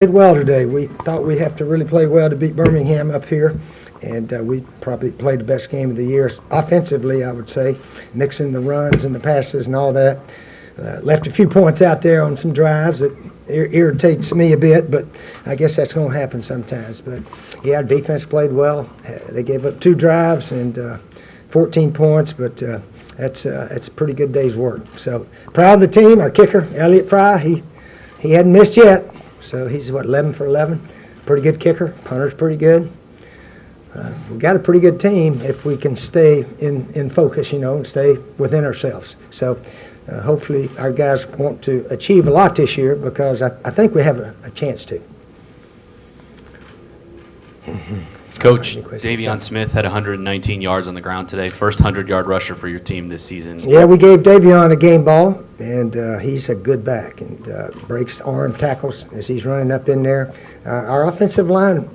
Played well today. We thought we'd have to really play well to beat Birmingham up here, and we probably played the best game of the year offensively, I would say, mixing the runs and the passes and all that. Left a few points out there on some drives that irritates me a bit, but I guess that's going to happen sometimes. But yeah, our defense played well. They gave up 2 drives and 14 points, but that's a pretty good day's work. So proud of the team. Our kicker, Elliott Fry, he hadn't missed yet. So he's, 11 for 11? Pretty good kicker. Punter's pretty good. We've got a pretty good team if we can stay in focus, and stay within ourselves. So hopefully our guys want to achieve a lot this year because I think we have a chance to. Coach, Davion Smith had 119 yards on the ground today. First 100-yard rusher for your team this season. Yeah, we gave Davion a game ball, and he's a good back and breaks arm tackles as he's running up in there. Our offensive line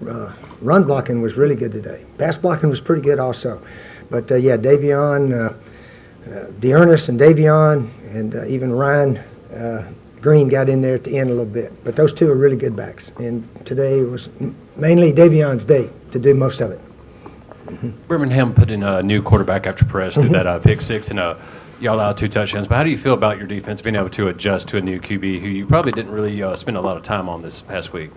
run blocking was really good today. Pass blocking was pretty good also. But, yeah, Davion, Dearness and Davion, and even Ryan Green got in there at the end a little bit. But those two are really good backs. And today was mainly Davion's day to do most of it. Birmingham put in a new quarterback after Perez did that pick six, and y'all allowed 2 touchdowns. But how do you feel about your defense being able to adjust to a new QB who you probably didn't really spend a lot of time on this past week?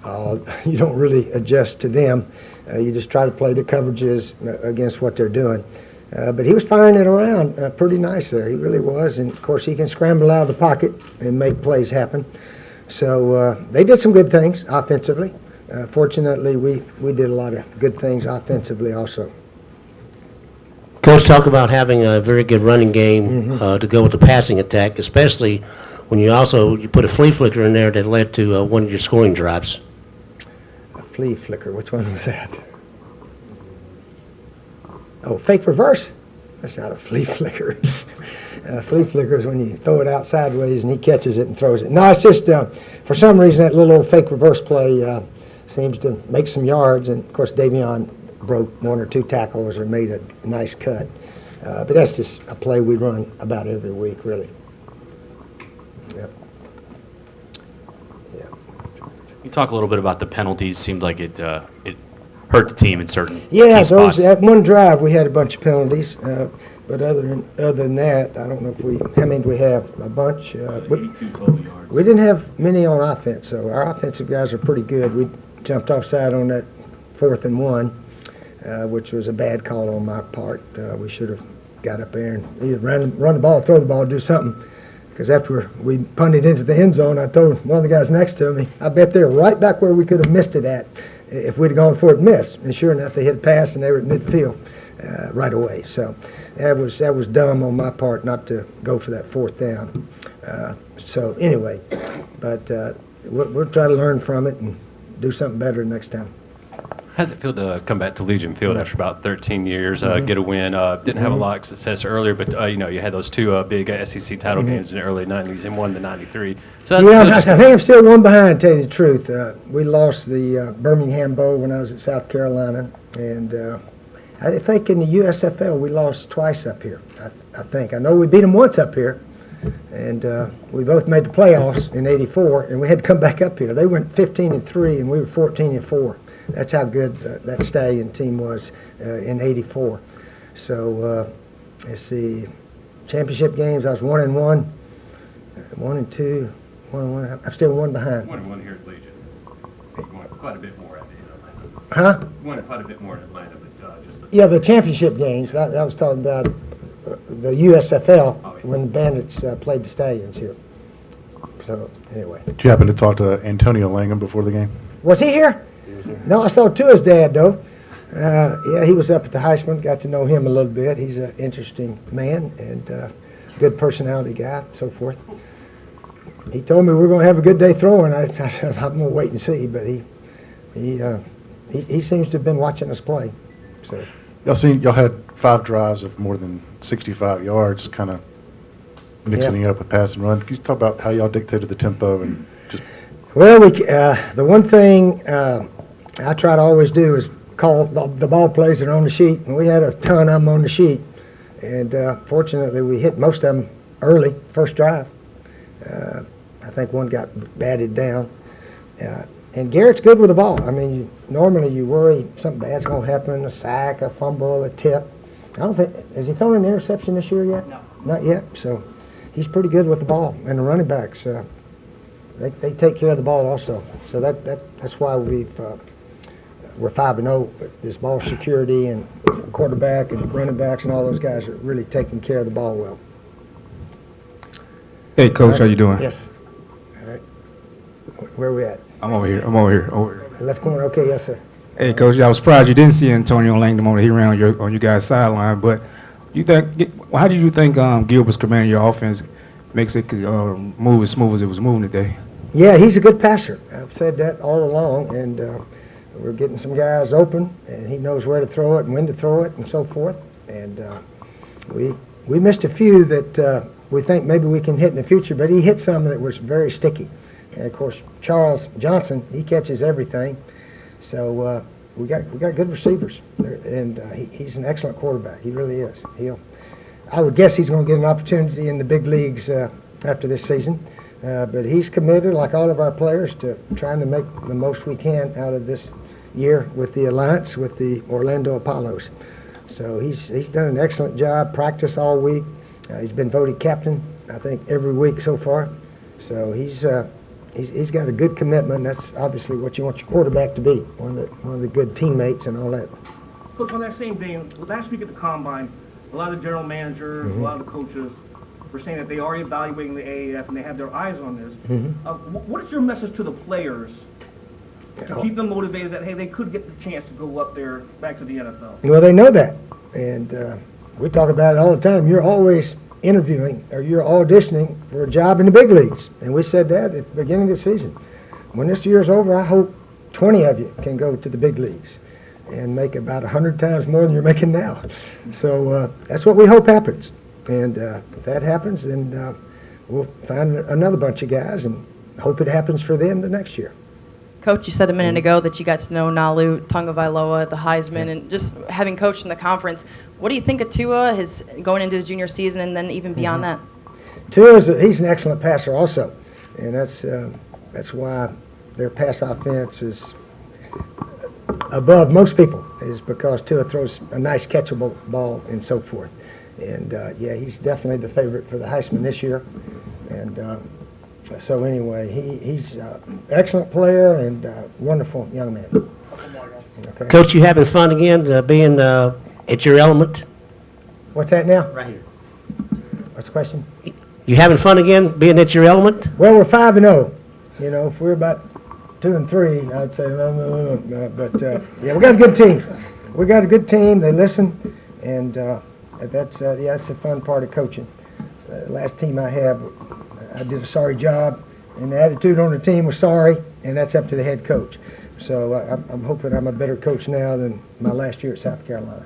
You don't really adjust to them. You just try to play the coverages against what they're doing. But he was firing it around pretty nice there. He really was. And, of course, he can scramble out of the pocket and make plays happen. So they did some good things offensively. Fortunately, we did a lot of good things offensively also. Coach, talk about having a very good running game to go with the passing attack, especially when you put a flea flicker in there that led to one of your scoring drives. A flea flicker, which one was that? Oh, fake reverse? That's not a flea flicker. A flea flicker is when you throw it out sideways and he catches it and throws it. No, it's just for some reason that little old fake reverse play seems to make some yards. And, of course, Davion broke 1 or 2 tackles or made a nice cut. But that's just a play we run about every week, really. Yep. Yeah. You talk a little bit about the penalties. Seemed like it hurt the team in certain Yeah, key spots. At one drive we had a bunch of penalties, but other than that, I don't know how many do we have? A bunch. 82 total yards. We didn't have many on offense, so our offensive guys are pretty good. We jumped offside on that 4th and 1, which was a bad call on my part. We should have got up there and either run the ball, throw the ball, do something. Because after we punted into the end zone, I told one of the guys next to me, I bet they're right back where we could have missed it at if we'd have gone for it and missed. And sure enough, they hit a pass and they were at midfield right away. So that was dumb on my part not to go for that 4th down. So anyway, but we'll try to learn from it and do something better next time. How's it feel to come back to Legion Field after about 13 years, get a win? Didn't have a lot of success earlier, but you had those 2 big SEC title games in the early 90s and won the 93. So I think I'm still one behind, to tell you the truth. We lost the Birmingham Bowl when I was at South Carolina, and I think in the USFL we lost twice up here. I think. I know we beat them once up here, and we both made the playoffs in '84, and we had to come back up here. They went 15-3, and we were 14-4. That's how good that Stallion team was in '84. So let's see, championship games. I was 1-1, 1-2, 1-1. I'm still 1 behind. 1-1 here at Legion. Won quite a bit more at the end of Huh? Atlanta. Won quite a bit more in Atlanta, but just Yeah, the championship games. But I was talking about the USFL when the Bandits played the Stallions here. So anyway. Did you happen to talk to Antonio Langham before the game? Was he here? No, I saw Tua's dad, though. Yeah, he was up at the Heisman. Got to know him a little bit. He's an interesting man and good personality guy, so forth. He told me we're going to have a good day throwing. I said, I'm going to wait and see, but he seems to have been watching us play. So Y'all had 5 drives of more than 65 yards, kind of mixing it up with pass and run. Can you talk about how y'all dictated the tempo and just? Well, the one thing I try to always do is call the ball plays that are on the sheet, and we had a ton of them on the sheet. And fortunately, we hit most of them early, first drive. I think one got batted down. And Garrett's good with the ball. I mean, normally you worry something bad's going to happen, a sack, a fumble, a tip. I don't think, has he thrown an interception this year yet? No. Not yet. So he's pretty good with the ball. And the running backs, they take care of the ball also. So that's why we're 5-0 with this ball security and quarterback and running backs and all those guys are really taking care of the ball well. Hey, Coach, how you doing? Yes. All right. Where are we at? I'm over here. Over here. Left corner. Okay, yes, sir. Hey, Coach, I was surprised you didn't see Antonio Langdon on here on your guys' sideline. But how do you think Gilbert's commanding your offense makes it move as smooth as it was moving today? Yeah, he's a good passer. I've said that all along, and we're getting some guys open, and he knows where to throw it and when to throw it and so forth. And we missed a few that we think maybe we can hit in the future, but he hit some that was very sticky. And of course, Charles Johnson, he catches everything. So we got good receivers, and he's an excellent quarterback. He really is. I would guess he's going to get an opportunity in the big leagues after this season. But he's committed, like all of our players, to trying to make the most we can out of this year with the alliance with the Orlando Apollos. So he's done an excellent job. Practice all week. He's been voted captain, I think, every week so far. So he's got a good commitment. That's obviously what you want your quarterback to be, one of the good teammates and all that. Coach, on that same vein, last week at the Combine, a lot of the general managers, a lot of the coaches were saying that they are evaluating the AAF and they have their eyes on this. What is your message to the players to keep them motivated that, hey, they could get the chance to go up there back to the NFL? Well, they know that. And we talk about it all the time. You're always interviewing or you're auditioning for a job in the big leagues. And we said that at the beginning of the season. When this year's over, I hope 20 of you can go to the big leagues and make about 100 times more than you're making now. So that's what we hope happens. And if that happens, then we'll find another bunch of guys and hope it happens for them the next year. Coach, you said a minute ago that you got to know Nalu, Tagovailoa, the Heisman, and just having coached in the conference. What do you think of Tua, his going into his junior season and then even beyond that? Tua, he's an excellent passer also, and that's why their pass offense is above most people, is because Tua throws a nice catchable ball and so forth. And yeah, he's definitely the favorite for the Heisman this year. And so anyway, he's an excellent player and wonderful young man. Okay. Coach, you having fun again being at your element? What's that now? Right here. What's the question? You having fun again being at your element? Well, we're 5-0. You know, if we're about 2-3, I'd say no. But yeah, we got a good team. We got a good team. They listen, and that's the fun part of coaching. Last team I have, I did a sorry job, and the attitude on the team was sorry, and that's up to the head coach. So I'm hoping I'm a better coach now than my last year at South Carolina.